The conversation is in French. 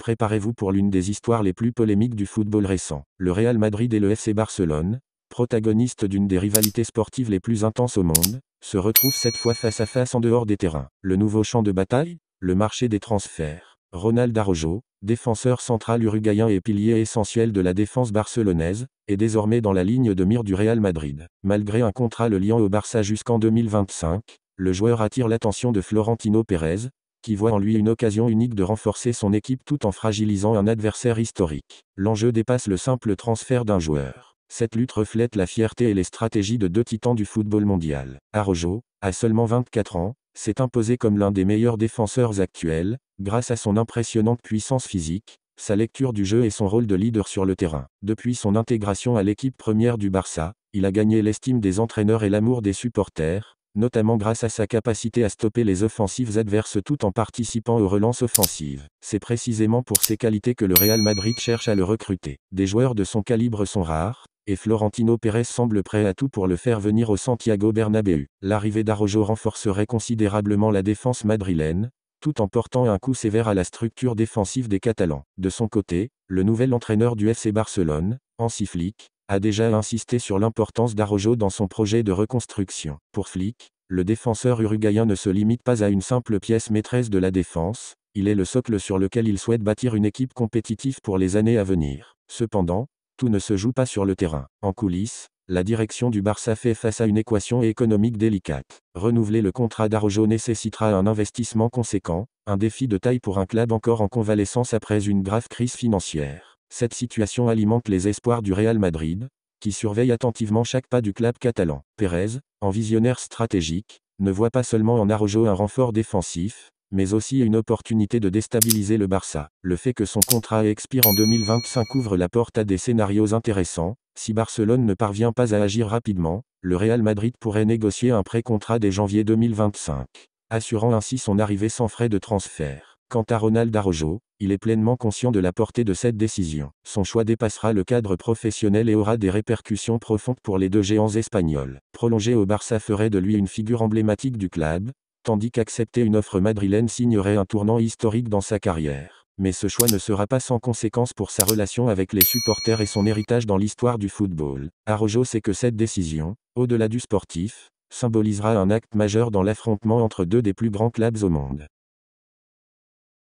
préparez-vous pour l'une des histoires les plus polémiques du football récent. Le Real Madrid et le FC Barcelone, protagonistes d'une des rivalités sportives les plus intenses au monde, se retrouvent cette fois face à face en dehors des terrains. Le nouveau champ de bataille, le marché des transferts. Ronald Araujo, défenseur central uruguayen et pilier essentiel de la défense barcelonaise, est désormais dans la ligne de mire du Real Madrid. Malgré un contrat le liant au Barça jusqu'en 2025, le joueur attire l'attention de Florentino Pérez, qui voit en lui une occasion unique de renforcer son équipe tout en fragilisant un adversaire historique. L'enjeu dépasse le simple transfert d'un joueur. Cette lutte reflète la fierté et les stratégies de deux titans du football mondial. Araujo, à seulement 24 ans, s'est imposé comme l'un des meilleurs défenseurs actuels, grâce à son impressionnante puissance physique, sa lecture du jeu et son rôle de leader sur le terrain. Depuis son intégration à l'équipe première du Barça, il a gagné l'estime des entraîneurs et l'amour des supporters, notamment grâce à sa capacité à stopper les offensives adverses tout en participant aux relances offensives. C'est précisément pour ces qualités que le Real Madrid cherche à le recruter. Des joueurs de son calibre sont rares, et Florentino Pérez semble prêt à tout pour le faire venir au Santiago Bernabéu. L'arrivée d'Araujo renforcerait considérablement la défense madrilène, tout en portant un coup sévère à la structure défensive des Catalans. De son côté, le nouvel entraîneur du FC Barcelone, Hansi Flick, a déjà insisté sur l'importance d'Araujo dans son projet de reconstruction. Pour Flick, le défenseur uruguayen ne se limite pas à une simple pièce maîtresse de la défense, il est le socle sur lequel il souhaite bâtir une équipe compétitive pour les années à venir. Cependant, tout ne se joue pas sur le terrain. En coulisses, la direction du Barça fait face à une équation économique délicate. Renouveler le contrat d'Araujo nécessitera un investissement conséquent, un défi de taille pour un club encore en convalescence après une grave crise financière. Cette situation alimente les espoirs du Real Madrid, qui surveille attentivement chaque pas du club catalan. Pérez, en visionnaire stratégique, ne voit pas seulement en Araujo un renfort défensif, mais aussi une opportunité de déstabiliser le Barça. Le fait que son contrat expire en 2025 ouvre la porte à des scénarios intéressants. Si Barcelone ne parvient pas à agir rapidement, le Real Madrid pourrait négocier un pré-contrat dès janvier 2025, assurant ainsi son arrivée sans frais de transfert. Quant à Ronald Araujo, il est pleinement conscient de la portée de cette décision. Son choix dépassera le cadre professionnel et aura des répercussions profondes pour les deux géants espagnols. Prolonger au Barça ferait de lui une figure emblématique du club, tandis qu'accepter une offre madrilène signerait un tournant historique dans sa carrière. Mais ce choix ne sera pas sans conséquences pour sa relation avec les supporters et son héritage dans l'histoire du football. Araujo sait que cette décision, au-delà du sportif, symbolisera un acte majeur dans l'affrontement entre deux des plus grands clubs au monde.